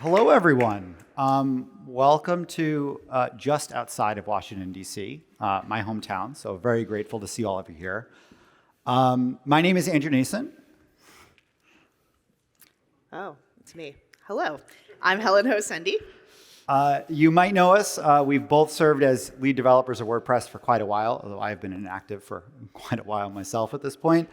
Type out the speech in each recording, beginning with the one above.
Hello, everyone. Welcome to just outside of Washington, D.C., my hometown. So very grateful to see all of you here. My name is Andrew Nason. Oh, it's me. Hello. I'm Helen Hosendi. You might know us. We've both served as lead developers of WordPress for quite a while, although I've been inactive for quite a while myself at this point.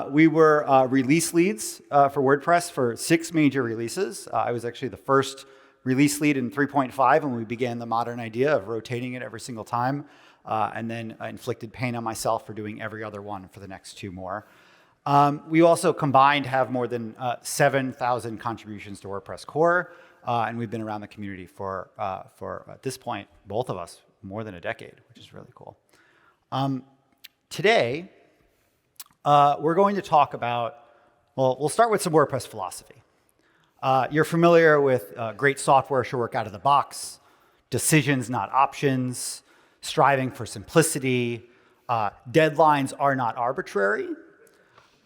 We were release leads for WordPress for 6 major releases. I was actually the first release lead in 3.5 when we began the modern idea of rotating it every single time, and then inflicted pain on myself for doing every other one for the next 2 more. We also combined have more than 7,000 contributions to WordPress core, and we've been around the community for at this point, both of us, more than a decade, which is really cool. Today, we're going to talk about, well, we'll start with some WordPress philosophy. You're familiar with great software should work out of the box, decisions, not options, striving for simplicity, deadlines are not arbitrary.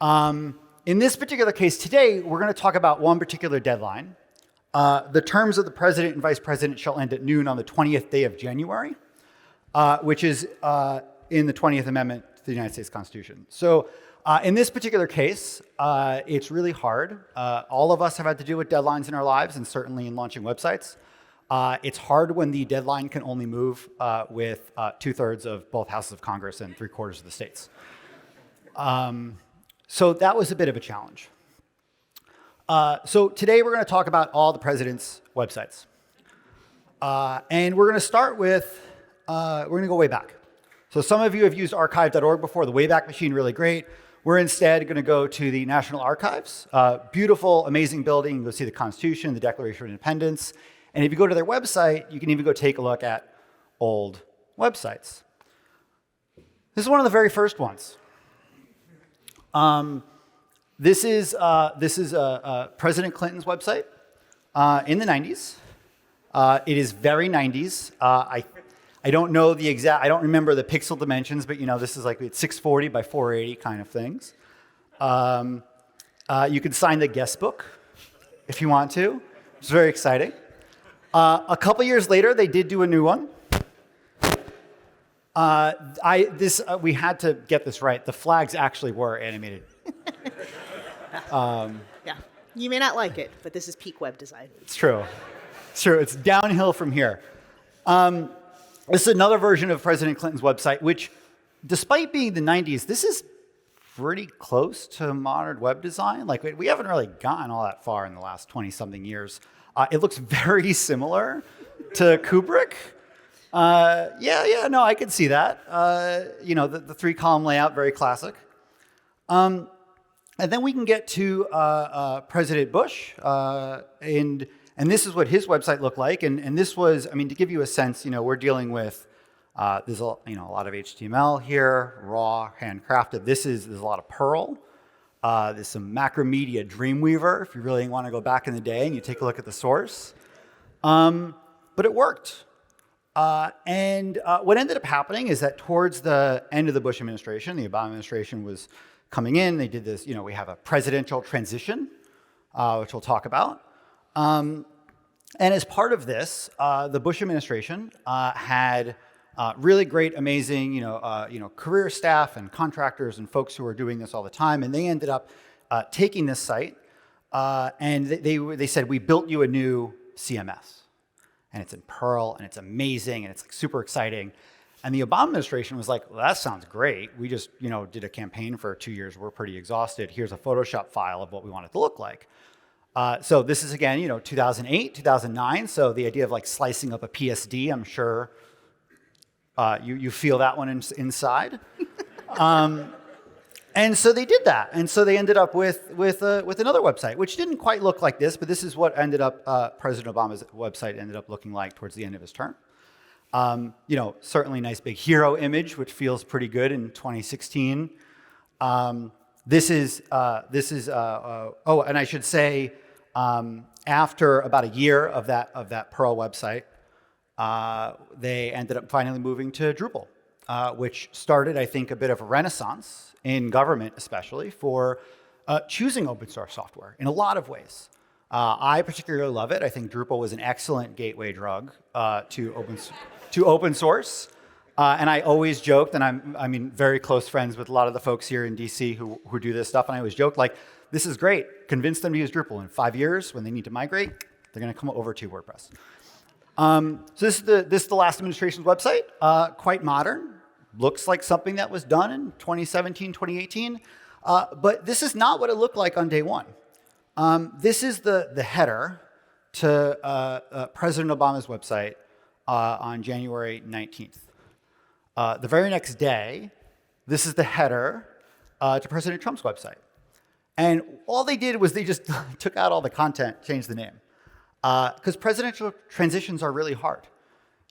In this particular case today, we're going to talk about one particular deadline. The terms of the president and vice president shall end at noon on the 20th day of January, which is in the 20th Amendment to the United States Constitution. So in this particular case, it's really hard. All of us have had to deal with deadlines in our lives, and certainly in launching websites. It's hard when the deadline can only move with 2/3 of both houses of Congress and 3/4 of the states. So that was a bit of a challenge. So today we're going to talk about all the president's websites. And we're going to start with, we're going to go way back. So some of you have used archive.org before, the Wayback Machine, really great. We're instead going to go to the National Archives. Beautiful, amazing building. You can go see the Constitution, the Declaration of Independence. And if you go to their website, you can even go take a look at old websites. This is one of the very first ones. This is President Clinton's website in the 90s. It is very 90s. I don't know the exact, I don't remember the pixel dimensions, but this is like 640 by 480 kind of things. You can sign the guest book if you want to. It's very exciting. A couple years later, they did do a new one. We had to get this right. The flags actually were animated. Yeah, you may not like it, but this is peak web design. It's true. It's true. It's downhill from here. This is another version of President Clinton's website, which, despite being the 90s, this is pretty close to modern web design. Like, we haven't really gotten all that far in the last 20-something years. It looks very similar to Kubrick. No, I could see that. The 3-column layout, very classic. And then we can get to President Bush, and this is what his website looked like. And this was, to give you a sense, we're dealing with, there's a lot of HTML here, raw, handcrafted. There's a lot of Perl. There's some Macromedia Dreamweaver, if you really want to go back in the day and you take a look at the source. But it worked. And what ended up happening is that towards the end of the Bush administration, the Obama administration was coming in. They did this, we have a presidential transition, which we'll talk about. And as part of this, the Bush administration had really great, amazing, career staff and contractors and folks who were doing this all the time. And they ended up taking this site, and they said, we built you a new CMS. And it's in Perl, and it's amazing, and it's super exciting. And the Obama administration was like, well, that sounds great. We just, did a campaign for 2 years. We're pretty exhausted. Here's a Photoshop file of what we want it to look like. So this is, again, 2008, 2009. So the idea of slicing up a PSD, I'm sure you feel that one inside. And so they did that. And so they ended up with another website, which didn't quite look like this, but this is what ended up, President Obama's website ended up looking like towards the end of his term. Certainly nice big hero image, which feels pretty good in 2016. And I should say, after about a year of that Perl website, they ended up finally moving to Drupal, which started, I think, a bit of a renaissance in government, especially for choosing open source software in a lot of ways. I particularly love it. I think Drupal was an excellent gateway drug to open source. And I always joked, and I'm very close friends with a lot of the folks here in DC who do this stuff, and I always joke, like, this is great. Convince them to use Drupal. In 5 years, when they need to migrate, they're going to come over to WordPress. So this is the last administration's website. Quite modern. Looks like something that was done in 2017, 2018. But this is not what it looked like on day one. This is the header to President Obama's website on January 19th. The very next day, this is the header to President Trump's website. And all they did was they just took out all the content, changed the name. Because presidential transitions are really hard.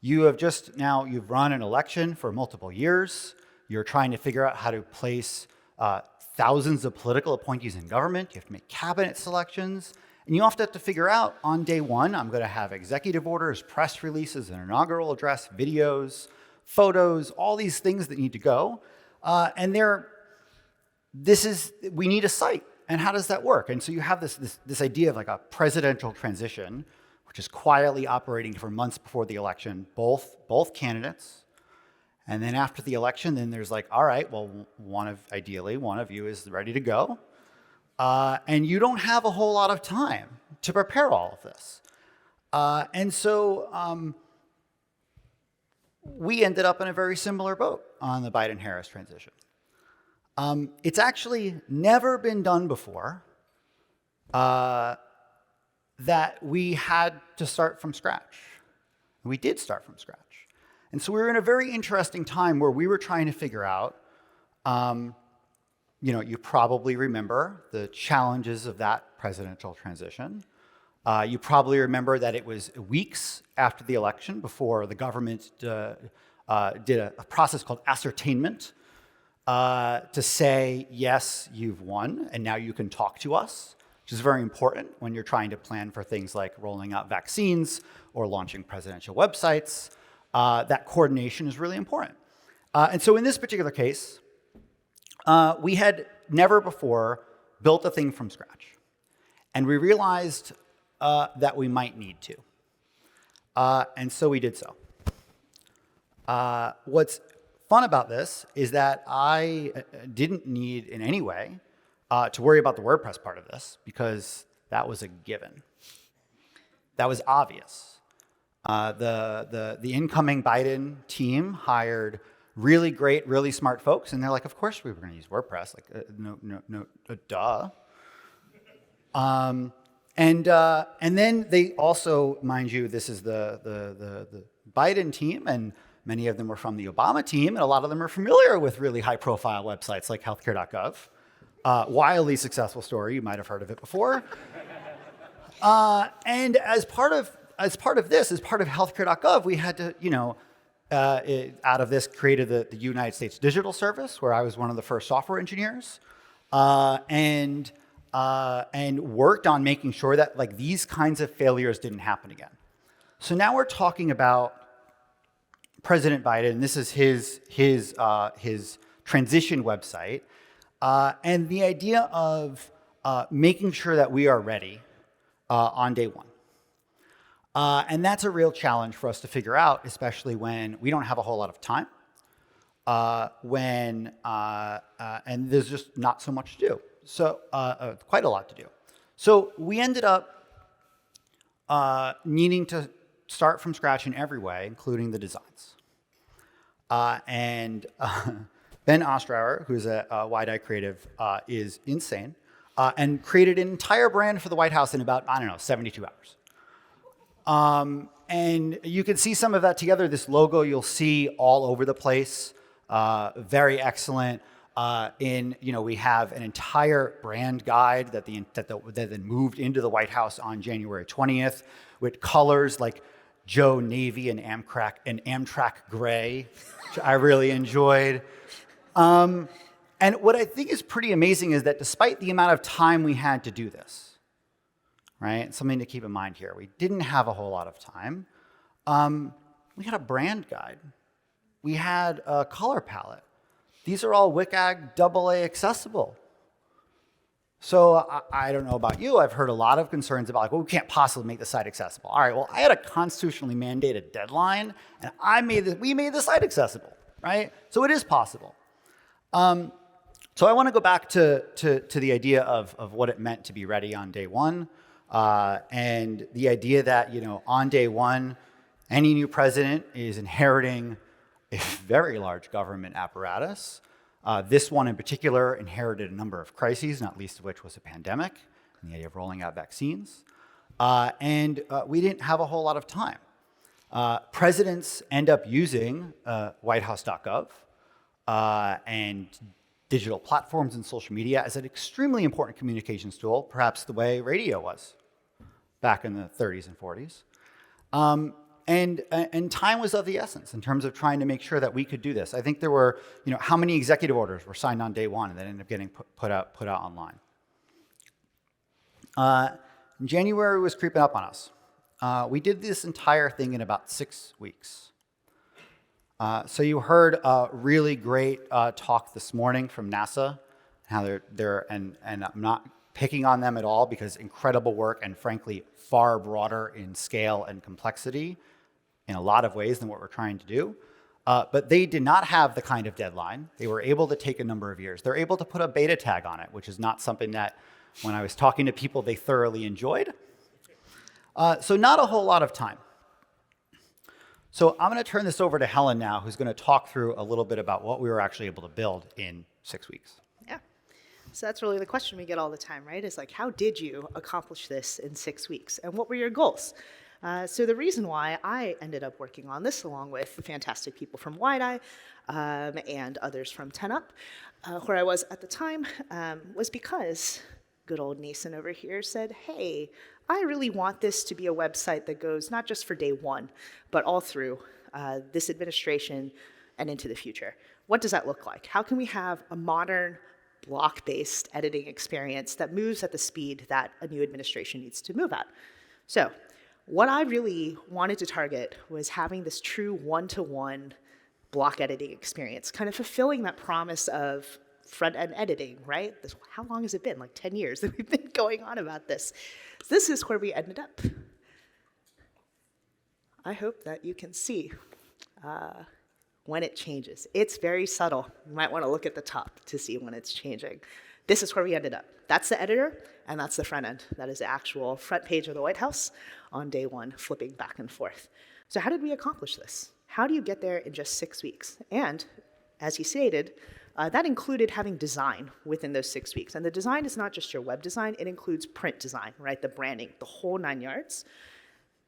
You've run an election for multiple years. You're trying to figure out how to place thousands of political appointees in government. You have to make cabinet selections. And you often have to figure out on day one, I'm going to have executive orders, press releases, an inaugural address, videos, photos, all these things that need to go. We need a site. And how does that work? And so you have this idea of like a presidential transition, which is quietly operating for months before the election, both candidates. And then after the election, then there's like, all right, well, ideally one of you is ready to go. And you don't have a whole lot of time to prepare all of this. And so we ended up in a very similar boat on the Biden-Harris transition. It's actually never been done before that we had to start from scratch. We did start from scratch. And so we were in a very interesting time where we were trying to figure out, you probably remember the challenges of that presidential transition. You probably remember that it was weeks after the election before the government did a process called ascertainment, to say, yes, you've won, and now you can talk to us, which is very important when you're trying to plan for things like rolling out vaccines or launching presidential websites. That coordination is really important. And so in this particular case, we had never before built a thing from scratch. And we realized that we might need to. And so we did so. What's fun about this is that I didn't need in any way to worry about the WordPress part of this, because that was a given. That was obvious. The incoming Biden team hired really great, really smart folks, and they're like, of course we were going to use WordPress. Like, duh. And then they also, mind you, this is the Biden team, and many of them were from the Obama team, and a lot of them are familiar with really high-profile websites like healthcare.gov. Wildly successful story. You might have heard of it before. And as part of healthcare.gov, we had to, out of this created the United States Digital Service, where I was one of the first software engineers, and worked on making sure that like these kinds of failures didn't happen again. So now we're talking about President Biden, and this is his transition website, and the idea of making sure that we are ready on day one. And that's a real challenge for us to figure out, especially when we don't have a whole lot of time, and there's just not so much to do. So quite a lot to do. So we ended up needing to start from scratch in every way, including the designs. Ben Ostrower, who's a Wide-Eye creative, is insane, and created an entire brand for the White House in about, 72 hours. And you can see some of that together. This logo you'll see all over the place. Very excellent. We have an entire brand guide that then moved into the White House on January 20th with colors like Joe Navy and Amtrak Gray, which I really enjoyed. And what I think is pretty amazing is that despite the amount of time we had to do this, right? Something to keep in mind here. We didn't have a whole lot of time. We had a brand guide. We had a color palette. These are all WCAG AA accessible. So I don't know about you. I've heard a lot of concerns about, like, well, we can't possibly make the site accessible. All right, well, I had a constitutionally mandated deadline, and we made the site accessible, right? So it is possible. So I want to go back to the idea of what it meant to be ready on day one, and the idea that, on day one, any new president is inheriting a very large government apparatus. This one in particular inherited a number of crises, not least of which was a pandemic and the idea of rolling out vaccines. And we didn't have a whole lot of time. Presidents end up using whitehouse.gov and digital platforms and social media as an extremely important communications tool, perhaps the way radio was back in the 30s and 40s. And time was of the essence in terms of trying to make sure that we could do this. I think there were, how many executive orders were signed on day one and then ended up getting put out online. January was creeping up on us. We did this entire thing in about 6 weeks. So you heard a really great talk this morning from NASA, how and I'm not picking on them at all because incredible work and frankly far broader in scale and complexity in a lot of ways than what we're trying to do. But they did not have the kind of deadline. They were able to take a number of years. They're able to put a beta tag on it, which is not something that when I was talking to people they thoroughly enjoyed. So not a whole lot of time. So I'm going to turn this over to Helen now, who's going to talk through a little bit about what we were actually able to build in 6 weeks. Yeah. So that's really the question we get all the time, right? Is like, how did you accomplish this in 6 weeks? And what were your goals? So the reason why I ended up working on this, along with the fantastic people from WideEye and others from 10up, where I was at the time, was because good old Nason over here said, hey, I really want this to be a website that goes not just for day one, but all through this administration and into the future. What does that look like? How can we have a modern block-based editing experience that moves at the speed that a new administration needs to move at? So what I really wanted to target was having this true one-to-one block editing experience, kind of fulfilling that promise of front-end editing, right? How long has it been? Like 10 years that we've been going on about this. So this is where we ended up. I hope that you can see when it changes. It's very subtle. You might want to look at the top to see when it's changing. This is where we ended up. That's the editor, and that's the front end. That is the actual front page of the White House on day one, flipping back and forth. So how did we accomplish this? How do you get there in just 6 weeks? And as he stated, that included having design within those 6 weeks. And the design is not just your web design, it includes print design, right? The branding, the whole 9 yards.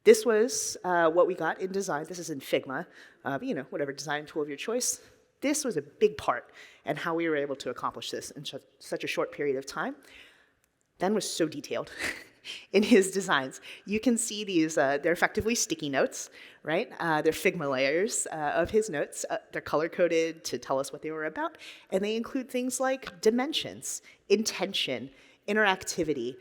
This was what we got in design. This is in Figma, whatever design tool of your choice. This was a big part in how we were able to accomplish this in such a short period of time. Ben was so detailed in his designs. You can see these, they're effectively sticky notes, right? They're Figma layers of his notes. They're color-coded to tell us what they were about, and they include things like dimensions, intention, interactivity,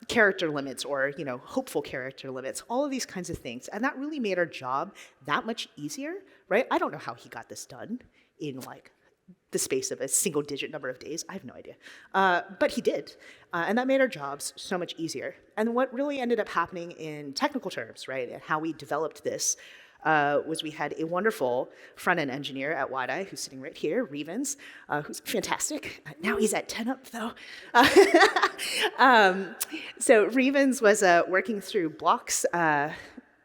character limits, or hopeful character limits, all of these kinds of things. And that really made our job that much easier, right? I don't know how he got this done in like the space of a single digit number of days. I have no idea. But he did. And that made our jobs so much easier. And what really ended up happening in technical terms, right, and how we developed this was we had a wonderful front-end engineer at WideEye who's sitting right here, Revens, who's fantastic. Now he's at 10up, though. So Revens was working through blocks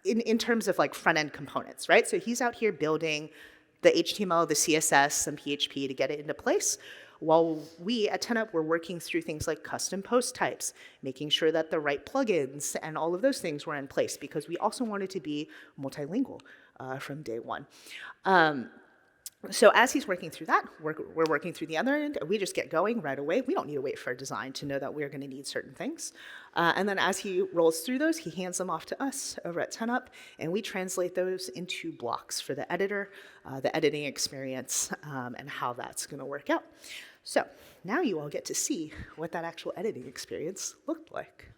in terms of like front-end components, right? So he's out here building the HTML, the CSS, some PHP to get it into place, while we at 10up were working through things like custom post types, making sure that the right plugins and all of those things were in place, because we also wanted to be multilingual from day one. So as he's working through that, we're working through the other end. We just get going right away. We don't need to wait for a design to know that we're going to need certain things. And then as he rolls through those, he hands them off to us over at 10up, and we translate those into blocks for the editor, the editing experience, and how that's going to work out. So now you all get to see what that actual editing experience looked like.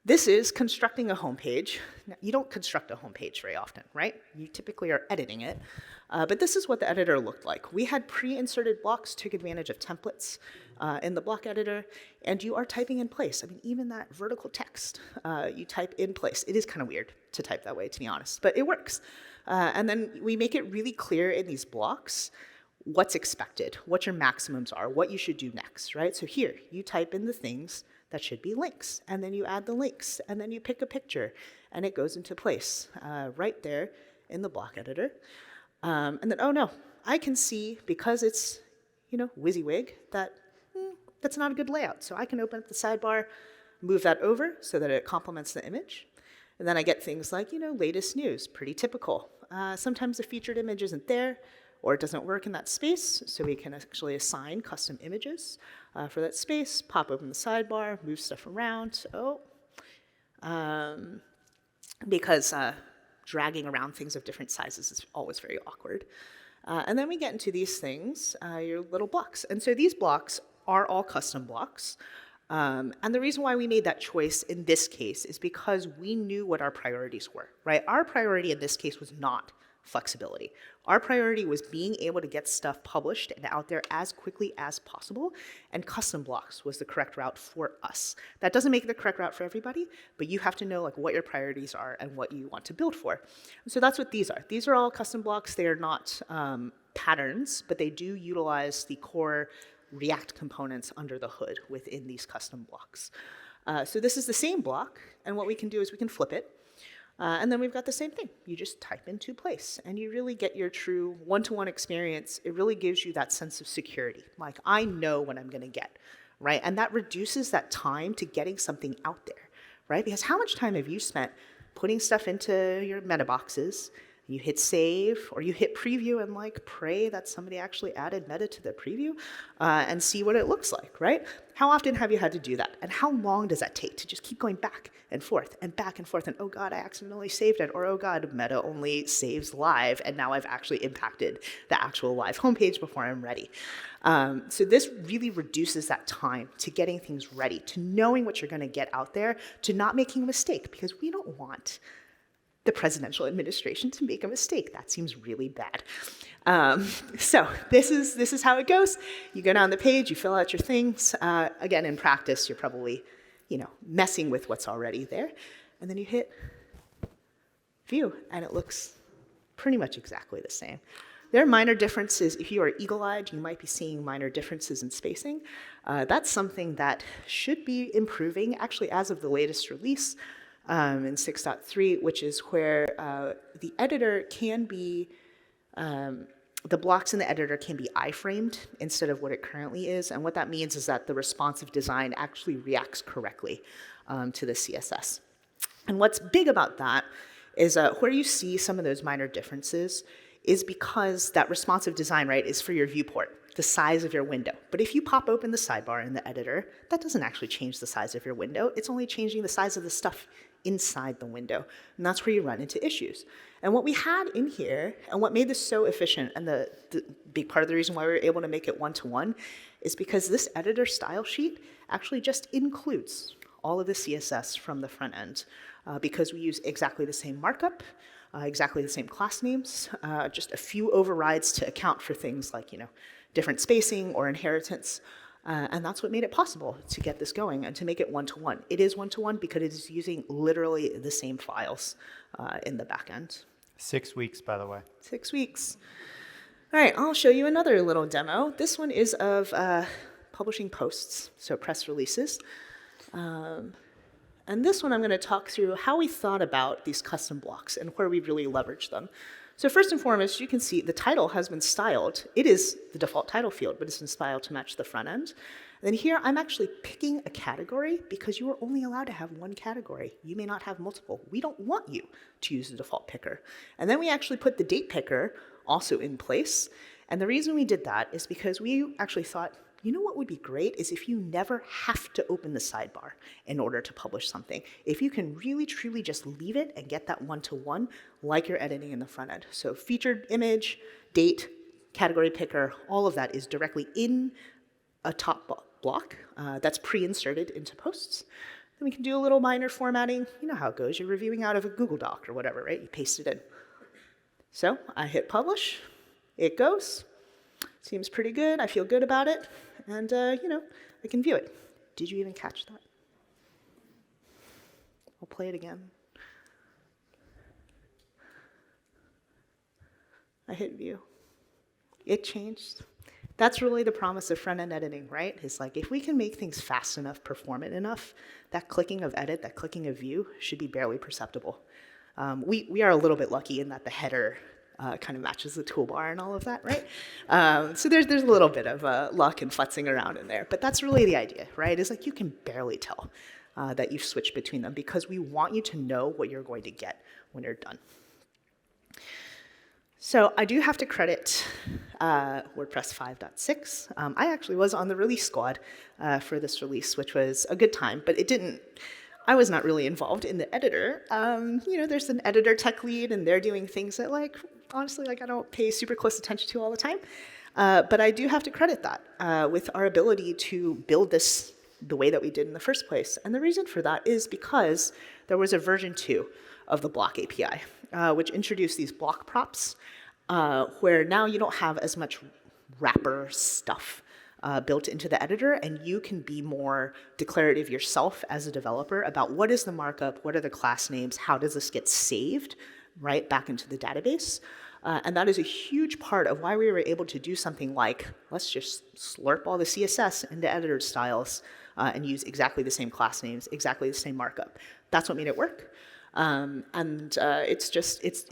This is constructing a homepage. Now, you don't construct a homepage very often, right? You typically are editing it. But this is what the editor looked like. We had pre-inserted blocks, took advantage of templates in the block editor, and you are typing in place. I mean, even that vertical text, you type in place. It is kind of weird to type that way, to be honest, but it works. And then we make it really clear in these blocks what's expected, what your maximums are, what you should do next, right? So here, you type in the things that should be links, and then you add the links, and then you pick a picture, and it goes into place right there in the block editor. And then, oh no, I can see, because it's, WYSIWYG, that that's not a good layout. So I can open up the sidebar, move that over so that it complements the image. And then I get things like, latest news, pretty typical. Sometimes the featured image isn't there, or it doesn't work in that space, so we can actually assign custom images for that space, pop open the sidebar, move stuff around. Because dragging around things of different sizes is always very awkward. And then we get into these things, your little blocks. And so these blocks are all custom blocks. And the reason why we made that choice in this case is because we knew what our priorities were, right? Our priority in this case was not flexibility. Our priority was being able to get stuff published and out there as quickly as possible, and custom blocks was the correct route for us. That doesn't make it the correct route for everybody, but you have to know what your priorities are and what you want to build for. So that's what these are. These are all custom blocks. They are not patterns, but they do utilize the core React components under the hood within these custom blocks. So this is the same block, and what we can do is we can flip it. And then we've got the same thing. You just type into place, and you really get your true one-to-one experience. It really gives you that sense of security. Like, I know what I'm going to get, right? And that reduces that time to getting something out there, right? Because how much time have you spent putting stuff into your meta boxes? You hit save, or you hit preview and pray that somebody actually added meta to the preview and see what it looks like, right? How often have you had to do that? And how long does that take to just keep going back and forth and back and forth? And oh God, I accidentally saved it. Or oh God, meta only saves live, and now I've actually impacted the actual live homepage before I'm ready. So this really reduces that time to getting things ready, to knowing what you're going to get out there, to not making a mistake, because we don't want the presidential administration to make a mistake. That seems really bad. So this is how it goes. You go down the page, you fill out your things. Again, in practice, you're probably messing with what's already there. And then you hit view, and it looks pretty much exactly the same. There are minor differences. If you are eagle-eyed, you might be seeing minor differences in spacing. That's something that should be improving, actually, as of the latest release. In 6.3, which is where the editor can be, the blocks in the editor can be iframed instead of what it currently is. And what that means is that the responsive design actually reacts correctly to the CSS. And what's big about that is where you see some of those minor differences is because that responsive design, right, is for your viewport, the size of your window. But if you pop open the sidebar in the editor, that doesn't actually change the size of your window. It's only changing the size of the stuff inside the window. And that's where you run into issues. And what we had in here, and what made this so efficient, and the big part of the reason why we were able to make it one-to-one, is because this editor style sheet actually just includes all of the CSS from the front end, because we use exactly the same markup, exactly the same class names, just a few overrides to account for things like, different spacing or inheritance. And that's what made it possible to get this going and to make it one-to-one. It is one-to-one because it is using literally the same files in the back end. 6 weeks, by the way. 6 weeks. All right, I'll show you another little demo. This one is of publishing posts, so press releases. And this one I'm going to talk through how we thought about these custom blocks and where we really leveraged them. So first and foremost, you can see the title has been styled. It is the default title field, but it's been styled to match the front end. And then here, I'm actually picking a category because you are only allowed to have one category. You may not have multiple. We don't want you to use the default picker. And then we actually put the date picker also in place. And the reason we did that is because we actually thought, what would be great is if you never have to open the sidebar in order to publish something. If you can really, truly just leave it and get that one-to-one like you're editing in the front end. So featured image, date, category picker, all of that is directly in a top block that's pre-inserted into posts. Then we can do a little minor formatting. You know how it goes. You're reviewing out of a Google Doc or whatever, right? You paste it in. So I hit publish. It goes. Seems pretty good. I feel good about it. and I can view it. Did you even catch that? I'll play it again. I hit view. It changed. That's really the promise of front-end editing, right? It's like if we can make things fast enough, performant enough, that clicking of edit, that clicking of view should be barely perceptible. We are a little bit lucky in that the header kind of matches the toolbar and all of that, right? So there's a little bit of luck and futzing around in there, but that's really the idea, right? It's like you can barely tell that you've switched between them because we want you to know what you're going to get when you're done. So I do have to credit WordPress 5.6. I actually was on the release squad for this release, which was a good time, but I was not really involved in the editor. There's an editor tech lead, and they're doing things that, honestly, I don't pay super close attention to all the time. But I do have to credit that with our ability to build this the way that we did in the first place. And the reason for that is because there was a version 2 of the block API, which introduced these block props, where now you don't have as much wrapper stuff built into the editor, and you can be more declarative yourself as a developer about what is the markup, what are the class names, how does this get saved right back into the database. And that is a huge part of why we were able to do something like, let's just slurp all the CSS into editor styles and use exactly the same class names, exactly the same markup. That's what made it work. It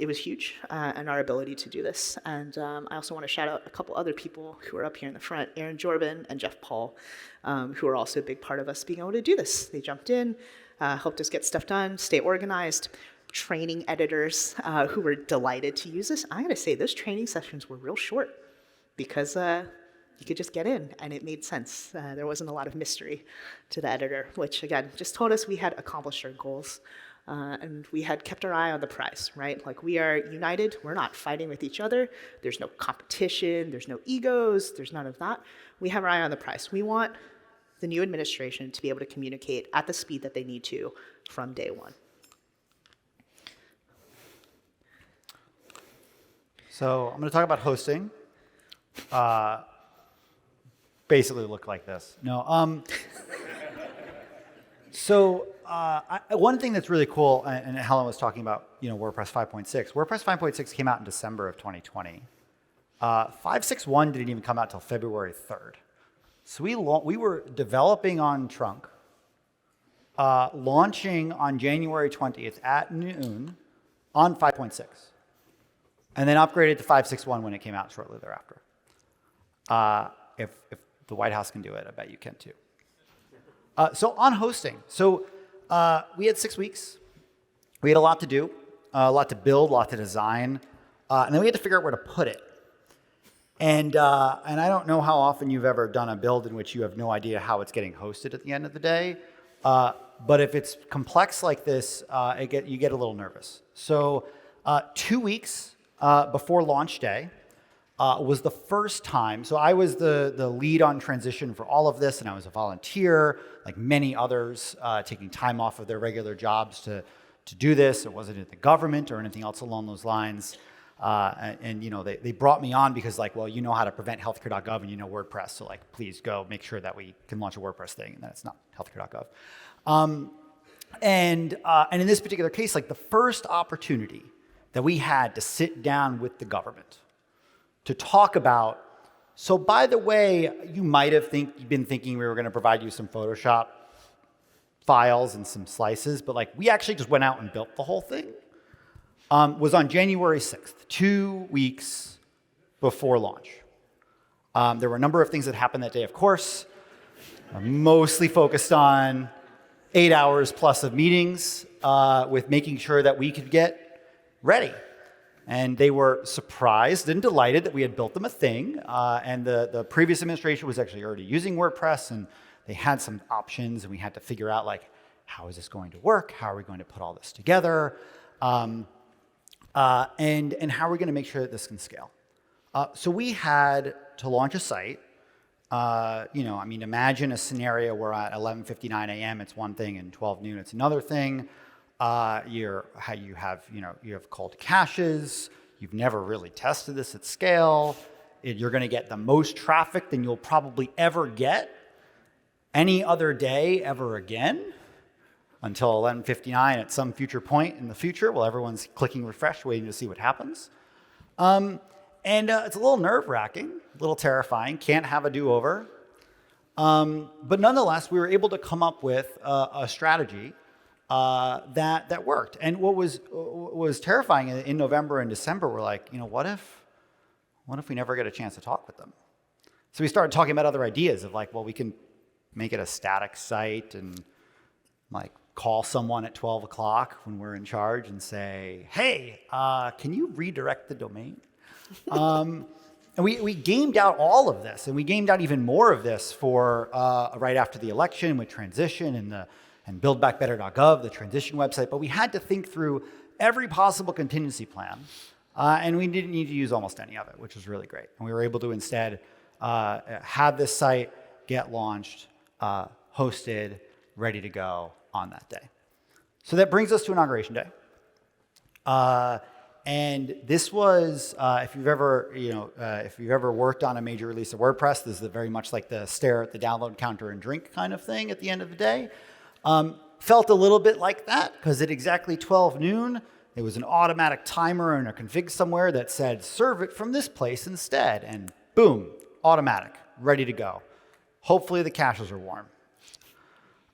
was huge, and our ability to do this. And I also want to shout out a couple other people who are up here in the front, Aaron Jorbin and Jeff Paul, who are also a big part of us being able to do this. They jumped in, helped us get stuff done, stay organized, training editors who were delighted to use this. I'm going to say those training sessions were real short because you could just get in and it made sense. There wasn't a lot of mystery to the editor, which again, just told us we had accomplished our goals. And we had kept our eye on the prize, right? Like we are united, we're not fighting with each other. There's no competition, there's no egos, there's none of that. We have our eye on the prize. We want the new administration to be able to communicate at the speed that they need to from day one. So I'm going to talk about hosting. Basically look like this. No. One thing that's really cool, and Helen was talking about, WordPress 5.6. WordPress 5.6 came out in December of 2020. 5.6.1 didn't even come out until February 3rd. So we were developing on Trunk, launching on January 20th at noon on 5.6, and then upgraded to 5.6.1 when it came out shortly thereafter. If the White House can do it, I bet you can too. So on hosting, we had 6 weeks. We had a lot to do, a lot to build, a lot to design, and then we had to figure out where to put it. And I don't know how often you've ever done a build in which you have no idea how it's getting hosted at the end of the day. But if it's complex like this, you get a little nervous. So 2 weeks before launch day was the first time. So I was the lead on transition for all of this, and I was a volunteer, like many others, taking time off of their regular jobs to do this. It wasn't at the government or anything else along those lines. They brought me on because you know how to prevent healthcare.gov and you know WordPress, so please go make sure that we can launch a WordPress thing, and that it's not healthcare.gov. And in this particular case, the first opportunity that we had to sit down with the government to talk about, so by the way, you might have been thinking we were going to provide you some Photoshop files and some slices, but we actually just went out and built the whole thing, was on January 6th, 2 weeks before launch. There were a number of things that happened that day, of course, mostly focused on 8 hours plus of meetings with making sure that we could get ready. And they were surprised and delighted that we had built them a thing. And the previous administration was actually already using WordPress, and they had some options, and we had to figure out how is this going to work? How are we going to put all this together? And how are we going to make sure that this can scale? So we had to launch a site. Imagine a scenario where at 11:59 a.m. it's one thing, and 12 noon it's another thing. You have cold caches. You've never really tested this at scale. You're going to get the most traffic than you'll probably ever get any other day ever again until 11:59 at some future point in the future while everyone's clicking refresh, waiting to see what happens. It's a little nerve-wracking, a little terrifying. Can't have a do-over. But nonetheless, we were able to come up with a strategy that worked. And what was terrifying in November and December, we're like, what if we never get a chance to talk with them? So we started talking about other ideas of like, well, we can make it a static site and like call someone at 12 o'clock when we're in charge and say, hey, can you redirect the domain? And we gamed out all of this, and we gamed out even more of this for right after the election with transition and buildbackbetter.gov, the transition website. But we had to think through every possible contingency plan, and we didn't need to use almost any of it, which was really great. And we were able to instead have this site get launched, hosted, ready to go on that day. So that brings us to Inauguration Day. And this was, if you've ever worked on a major release of WordPress, this is very much like the stare at the download counter and drink kind of thing at the end of the day. Felt a little bit like that because at exactly 12 noon, there was an automatic timer in a config somewhere that said, serve it from this place instead. And boom, automatic, ready to go. Hopefully the caches are warm.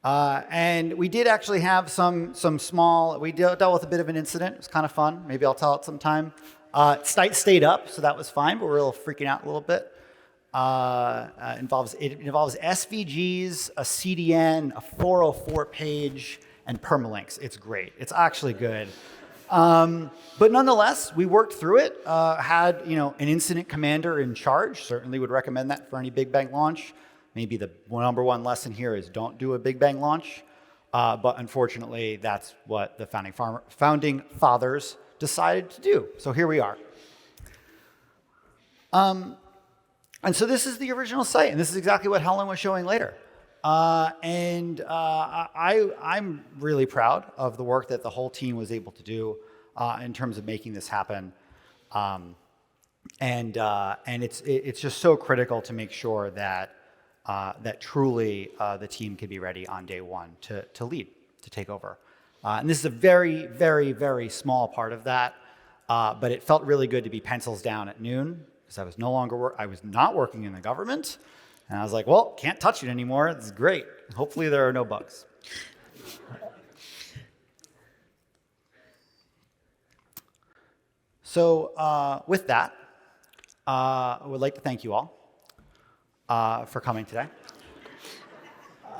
And we did actually have some small, we dealt with a bit of an incident. It was kind of fun. Maybe I'll tell it sometime. Site stayed up, so that was fine, but we were a little freaking out a little bit. It involves SVGs, a CDN, a 404 page, and permalinks. It's great. It's actually good. But nonetheless, we worked through it, had an incident commander in charge. Certainly would recommend that for any big bang launch. Maybe the number one lesson here is don't do a big bang launch. But unfortunately, that's what the founding fathers decided to do. So here we are. And so this is the original site, and this is exactly what Helen was showing later. I'm really proud of the work that the whole team was able to do in terms of making this happen. And it's just so critical to make sure that truly the team can be ready on day one to lead, to take over. And this is a very, very, very small part of that, but it felt really good to be pencils down at noon because I was not working in the government, and I was like, well, can't touch it anymore. This is great. Hopefully there are no bugs. So with that, I would like to thank you all for coming today.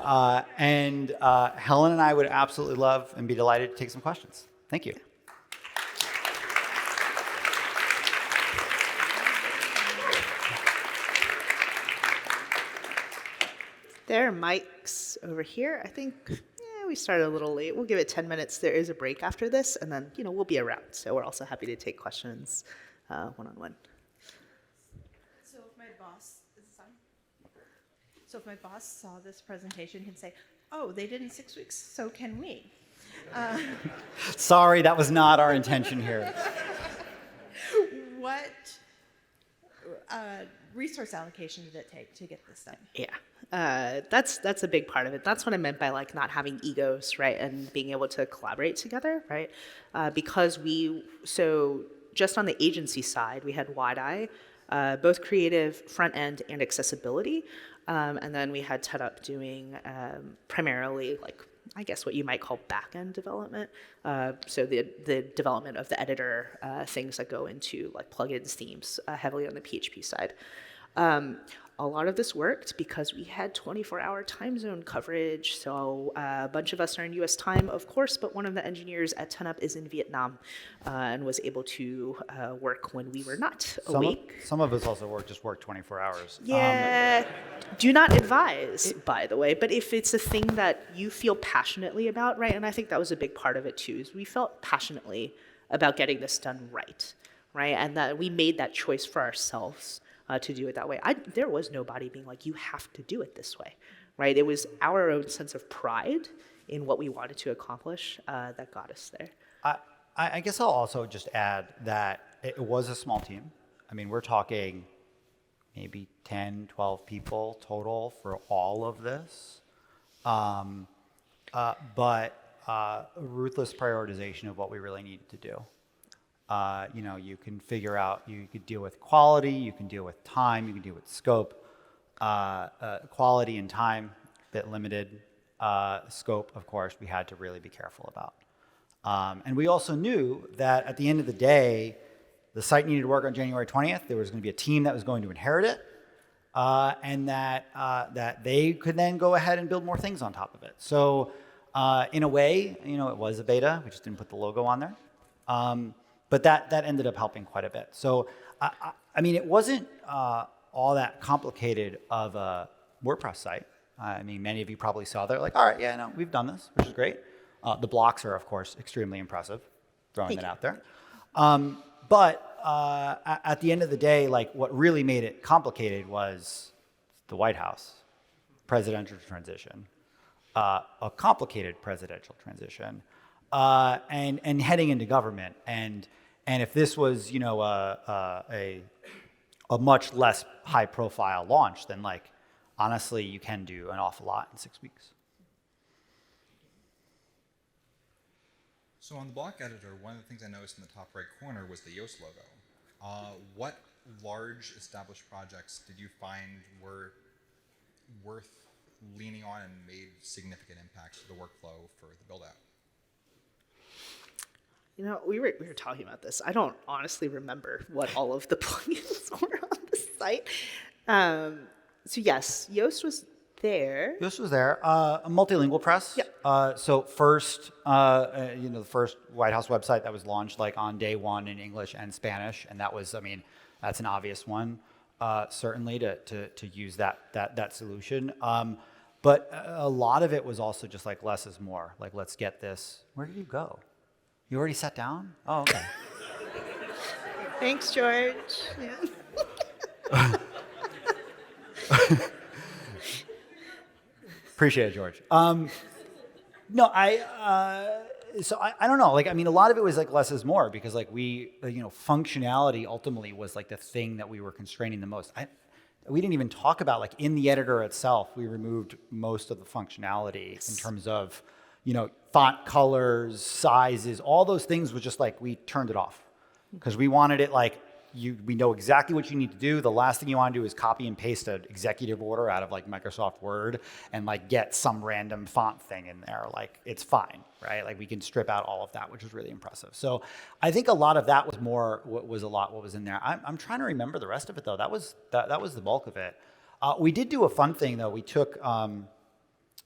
Helen and I would absolutely love and be delighted to take some questions. Thank you. There are mics over here. I think we started a little late. We'll give it 10 minutes. There is a break after this, and then we'll be around. So we're also happy to take questions one-on-one. So if my boss saw this presentation, he'd say, oh, they did in 6 weeks, so can we? Sorry, that was not our intention here. What resource allocation did it take to get this done? Yeah, that's a big part of it. That's what I meant by like not having egos, right, and being able to collaborate together, right? Because just on the agency side, we had Wide-Eye, both creative, front end, and accessibility. And then we had TEDup doing primarily, like, I guess what you might call back-end development. So the development of the editor, things that go into like plugins, themes, heavily on the PHP side. A lot of this worked because we had 24-hour time zone coverage. So a bunch of us are in US time, of course, but one of the engineers at TEDup is in Vietnam and was able to work when we were not awake. Some of us also work 24 hours. Yeah, do not advise, by the way, but if it's a thing that you feel passionately about, right, and I think that was a big part of it too, is we felt passionately about getting this done right, and that we made that choice for ourselves to do it that way. There was nobody being like, you have to do it this way, right? It was our own sense of pride in what we wanted to accomplish that got us there. I guess I'll also just add that it was a small team. I mean, we're talking maybe 10, 12 people total for all of this. But ruthless prioritization of what we really needed to do. You can figure out, you could deal with quality, you can deal with time, you can deal with scope. Quality and time, a bit limited. Scope, of course, we had to really be careful about. And we also knew that at the end of the day, the site needed to work on January 20th. There was going to be a team that was going to inherit it, and that they could then go ahead and build more things on top of it. So in a way, it was a beta. We just didn't put the logo on there. But that ended up helping quite a bit. So, I mean, it wasn't all that complicated of a WordPress site. I mean, many of you probably saw that, like, all right, yeah, no, we've done this, which is great. The blocks are, of course, extremely impressive, throwing that out there. But at the end of the day, like, what really made it complicated was the White House, presidential transition, a complicated presidential transition, and heading into government. And if this was, a much less high-profile launch, then, like, honestly, you can do an awful lot in 6 weeks. So on the block editor, one of the things I noticed in the top right corner was the Yoast logo. What large established projects did you find were worth leaning on and made significant impacts to the workflow for the build-out? We were talking about this. I don't honestly remember what all of the plugins were on the site. So yes, Yoast was there. Yoast was there. A multilingual press. Yep. So first, the first White House website that was launched like on day one in English and Spanish, and that was, I mean, that's an obvious one, certainly to use that solution. But a lot of it was also just like less is more. Like, let's get this. Where did you go? You already sat down? Oh, okay. Thanks, George. Yeah. Appreciate it, George. No, I don't know. Like, I mean, a lot of it was like less is more because like functionality ultimately was like the thing that we were constraining the most. We didn't even talk about like in the editor itself, we removed most of the functionality in terms of, font colors, sizes, all those things was just like, we turned it off because we wanted it like, we know exactly what you need to do. The last thing you want to do is copy and paste an executive order out of like Microsoft Word and like get some random font thing in there. Like, it's fine, right? Like, we can strip out all of that, which is really impressive. So I think a lot of that was what was in there. I'm trying to remember the rest of it though. That was the bulk of it. We did do a fun thing though. We took,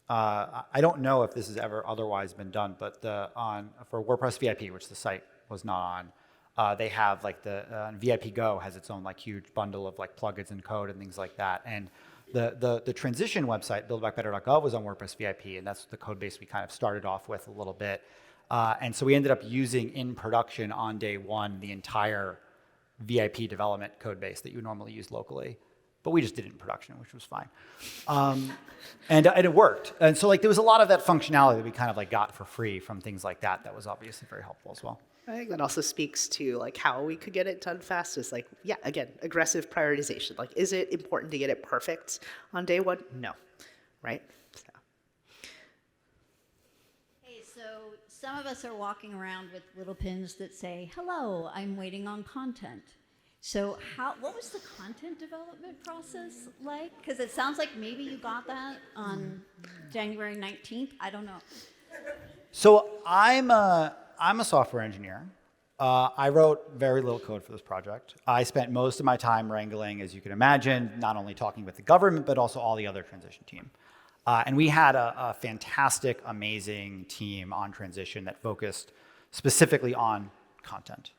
I don't know if this has ever otherwise been done, but for WordPress VIP, which the site was not on, they have like the VIP Go has its own like huge bundle of like plugins and code and things like that. And the transition website, buildbackbetter.gov, was on WordPress VIP, and that's the code base we kind of started off with a little bit. And so we ended up using in production on day one the entire VIP development code base that you would normally use locally. But we just did it in production, which was fine. And it worked. And so like there was a lot of that functionality that we kind of like got for free from things like that. That was obviously very helpful as well. I think that also speaks to like how we could get it done fast. Is like, yeah, again, aggressive prioritization. Like, is it important to get it perfect on day one? No, right? So. Hey, so some of us are walking around with little pins that say, "Hello, I'm waiting on content." So what was the content development process like? Because it sounds like maybe you got that on January 19th. I don't know. So I'm a software engineer. I wrote very little code for this project. I spent most of my time wrangling, as you can imagine, not only talking with the government, but also all the other transition team. And we had a fantastic, amazing team on transition that focused specifically on content,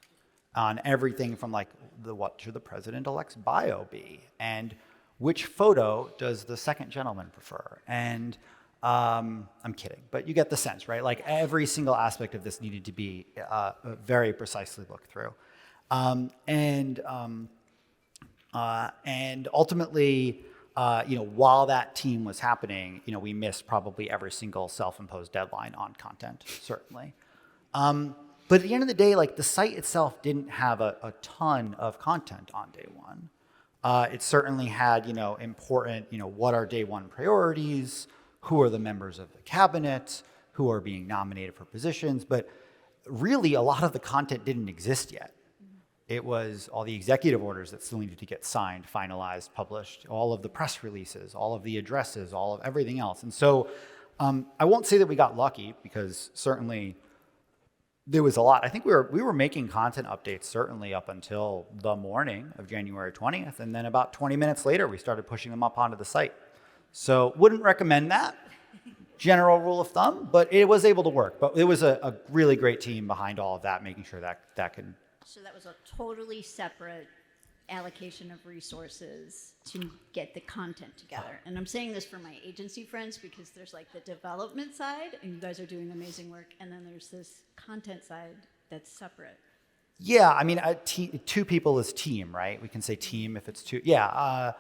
on everything from like what should the president-elect's bio be, and which photo does the second gentleman prefer, and I'm kidding, but you get the sense, right? Like every single aspect of this needed to be very precisely looked through, and ultimately, while that team was happening, we missed probably every single self-imposed deadline on content, certainly. But at the end of the day, like the site itself didn't have a ton of content on day one. It certainly had, important, what are day one priorities, who are the members of the cabinet, who are being nominated for positions, but really a lot of the content didn't exist yet. It was all the executive orders that still needed to get signed, finalized, published, all of the press releases, all of the addresses, all of everything else. And so I won't say that we got lucky, because certainly there was a lot. I think we were making content updates certainly up until the morning of January 20th. And then about 20 minutes later, we started pushing them up onto the site. So wouldn't recommend that, general rule of thumb, but it was able to work. But it was a really great team behind all of that, making sure that could. So that was a totally separate allocation of resources to get the content together. And I'm saying this for my agency friends, because there's like the development side, and you guys are doing amazing work, and then there's this content side that's separate. Yeah, I mean, two people is team, right? We can say team if it's two. Yeah,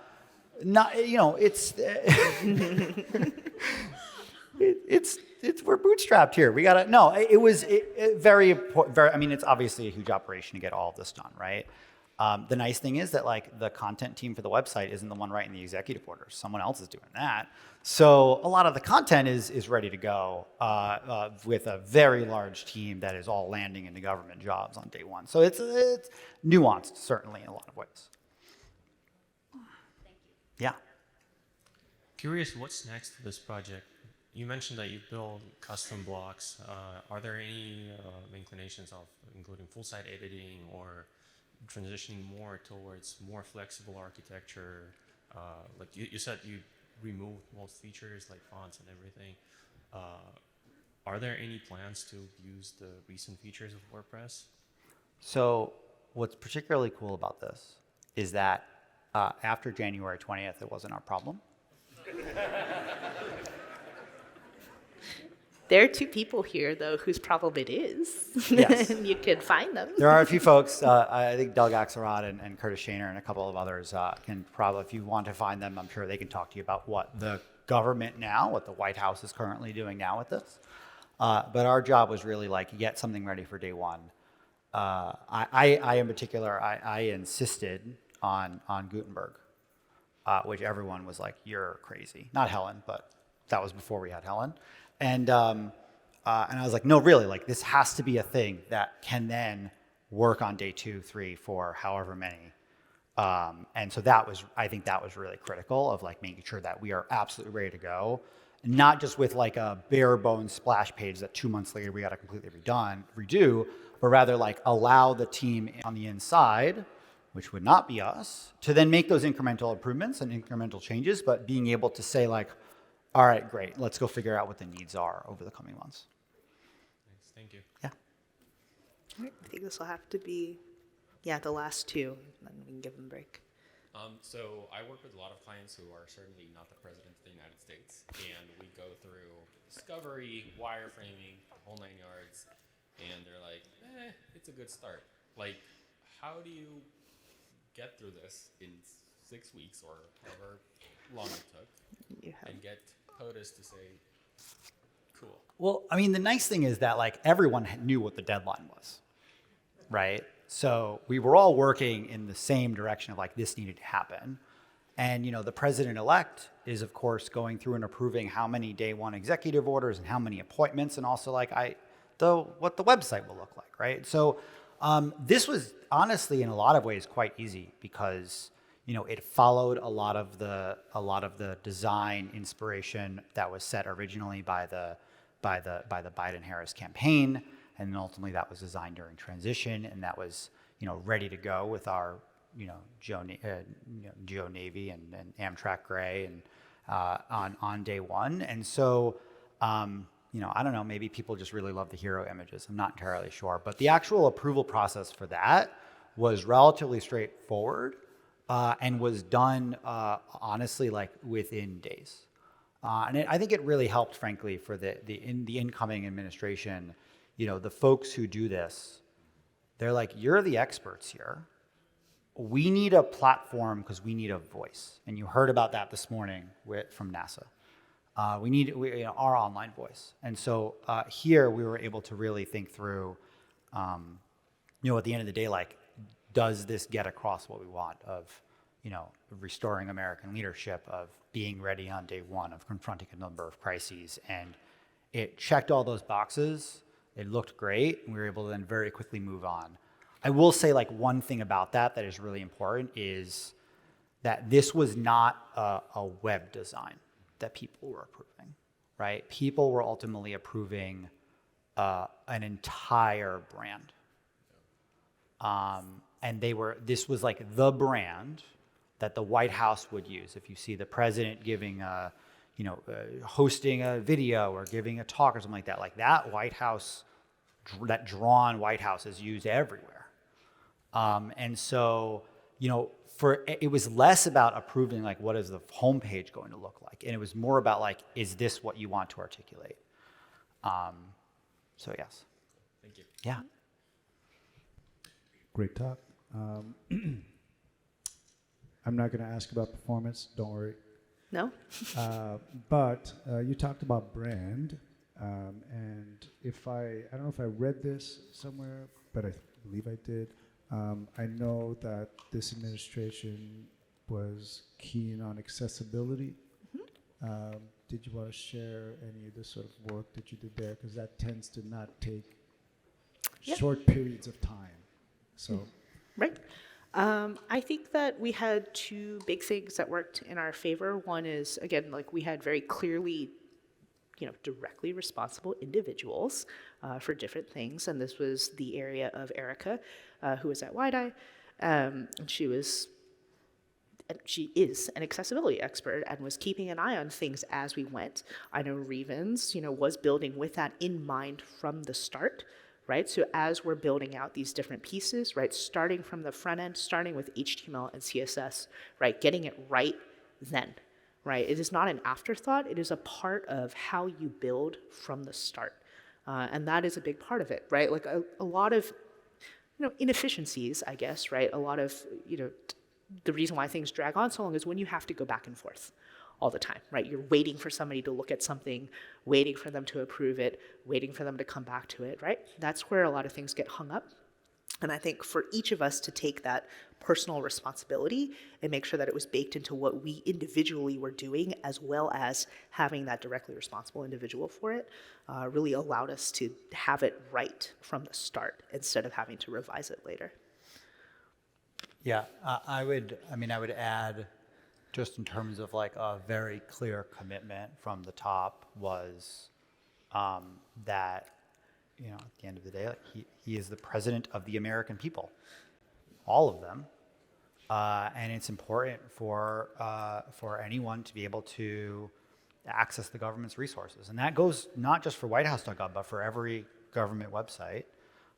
not, it's we're bootstrapped here. We gotta, no, it was very important. I mean, it's obviously a huge operation to get all of this done, right? The nice thing is that like the content team for the website isn't the one writing the executive orders. Someone else is doing that. So a lot of the content is ready to go with a very large team that is all landing into government jobs on day one. So it's nuanced, certainly, in a lot of ways. Thank you. Yeah. Curious, what's next for this project? You mentioned that you build custom blocks. Are there any inclinations of including full site editing or transitioning more towards more flexible architecture? Like you said, you removed most features like fonts and everything. Are there any plans to use the recent features of WordPress? So what's particularly cool about this is that after January 20th, it wasn't our problem. There are two people here, though, whose problem it is. Yes. And you could find them. There are a few folks, I think Doug Axelrod and Curtis Shaner and a couple of others can probably, if you want to find them, I'm sure they can talk to you about what the government now, what the White House is currently doing now with this. But our job was really like get something ready for day one. I in particular, I insisted on Gutenberg, which everyone was like, you're crazy. Not Helen, but that was before we had Helen. And I was like, no, really, like this has to be a thing that can then work on day 2, 3, 4, however many. And so I think that was really critical of like making sure that we are absolutely ready to go, not just with like a bare bones splash page that 2 months later we got to completely redo, but rather like allow the team on the inside, which would not be us, to then make those incremental improvements and incremental changes, but being able to say like, all right, great, let's go figure out what the needs are over the coming months. Thanks. Thank you. Yeah. I think this will have to be, the last two, and then we can give them a break. So I work with a lot of clients who are certainly not the president of the United States, and we go through discovery, wireframing, whole 9 yards, and they're like, it's a good start. Like, how do you get through this in 6 weeks or however long it took and get POTUS to say, cool? Well, I mean, the nice thing is that like everyone knew what the deadline was, right? So we were all working in the same direction of like this needed to happen. And, the president-elect is, of course, going through and approving how many day one executive orders and how many appointments, and also like what the website will look like, right? So this was honestly, in a lot of ways, quite easy because it followed a lot of the design inspiration that was set originally by the Biden-Harris campaign, and then ultimately that was designed during transition, and that was ready to go with our Joe Navy and Amtrak Gray and on day one. And so I don't know, maybe people just really love the hero images. I'm not entirely sure, but the actual approval process for that was relatively straightforward. And was done, honestly, like within days. And I think it really helped, frankly, for the incoming administration. The folks who do this, they're like, you're the experts here. We need a platform because we need a voice. And you heard about that this morning from NASA. We need our online voice. And so here we were able to really think through, at the end of the day, like, does this get across what we want of restoring American leadership, of being ready on day one, of confronting a number of crises. And it checked all those boxes. It looked great. And we were able to then very quickly move on. I will say, like, one thing about that is really important is that this was not a web design that people were approving, right? People were ultimately approving an entire brand. And this was like the brand that the White House would use. If you see the president giving hosting a video or giving a talk or something like that White House, that drawn White House is used everywhere. And so, it was less about approving, like, what is the homepage going to look like? And it was more about, like, is this what you want to articulate? So yes. Thank you. Yeah. Great talk. I'm not going to ask about performance. Don't worry. No? But you talked about brand, and I don't know if I read this somewhere, but I believe I did. I know that this administration was keen on accessibility. Mm-hmm. Did you want to share any of the sort of work that you did there? Because that tends to not take short periods of time. So, Right. I think that we had two big things that worked in our favor. One is, again, like, we had very clearly, directly responsible individuals for different things. And this was the area of Erica, who was at WideEye. She is an accessibility expert and was keeping an eye on things as we went. I know Revens, was building with that in mind from the start. Right? So as we're building out these different pieces, right, starting from the front end, starting with HTML and CSS, right, getting it right then, right? It is not an afterthought. It is a part of how you build from the start. And that is a big part of it, right? Like a lot of, inefficiencies, I guess, right? A lot of, the reason why things drag on so long is when you have to go back and forth all the time, right? You're waiting for somebody to look at something, waiting for them to approve it, waiting for them to come back to it, right? That's where a lot of things get hung up. And I think for each of us to take that personal responsibility and make sure that it was baked into what we individually were doing, as well as having that directly responsible individual for it, really allowed us to have it right from the start instead of having to revise it later. Yeah, I would add, just in terms of, like, a very clear commitment from the top, was that, at the end of the day, like, he is the president of the American people, all of them, and it's important for anyone to be able to access the government's resources, and that goes not just for whitehouse.gov, but for every government website.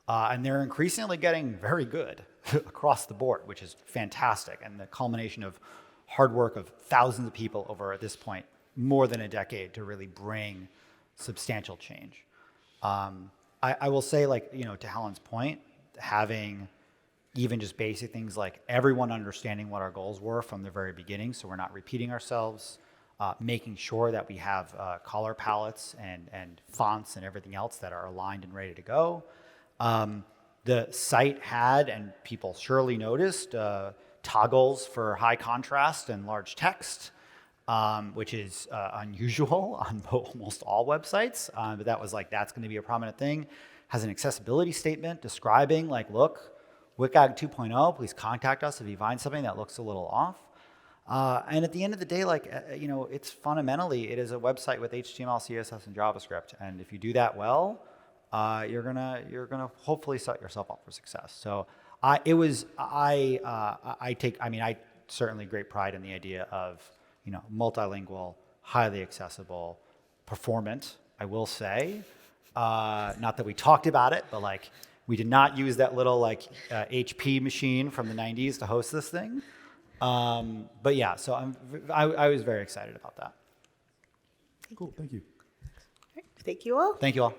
And they're increasingly getting very good across the board, which is fantastic, and the culmination of hard work of thousands of people over, at this point, more than a decade, to really bring substantial change. I will say, like, to Helen's point, having even just basic things like everyone understanding what our goals were from the very beginning, so we're not repeating ourselves, making sure that we have color palettes and fonts and everything else that are aligned and ready to go. The site had, and people surely noticed, toggles for high contrast and large text, which is unusual on almost all websites. But that was like, that's going to be a prominent thing. Has an accessibility statement describing, like, look, WCAG 2.0, please contact us if you find something that looks a little off. And at the end of the day, like, it's fundamentally, it is a website with HTML, CSS, and JavaScript. And if you do that well, you're gonna hopefully set yourself up for success. So I certainly great pride in the idea of, multilingual, highly accessible, performant, I will say. Not that we talked about it, but, like, we did not use that little, like, HP machine from the 90s to host this thing. But yeah, so I was very excited about that. cool. Thank you. Thank you all. Thank you all.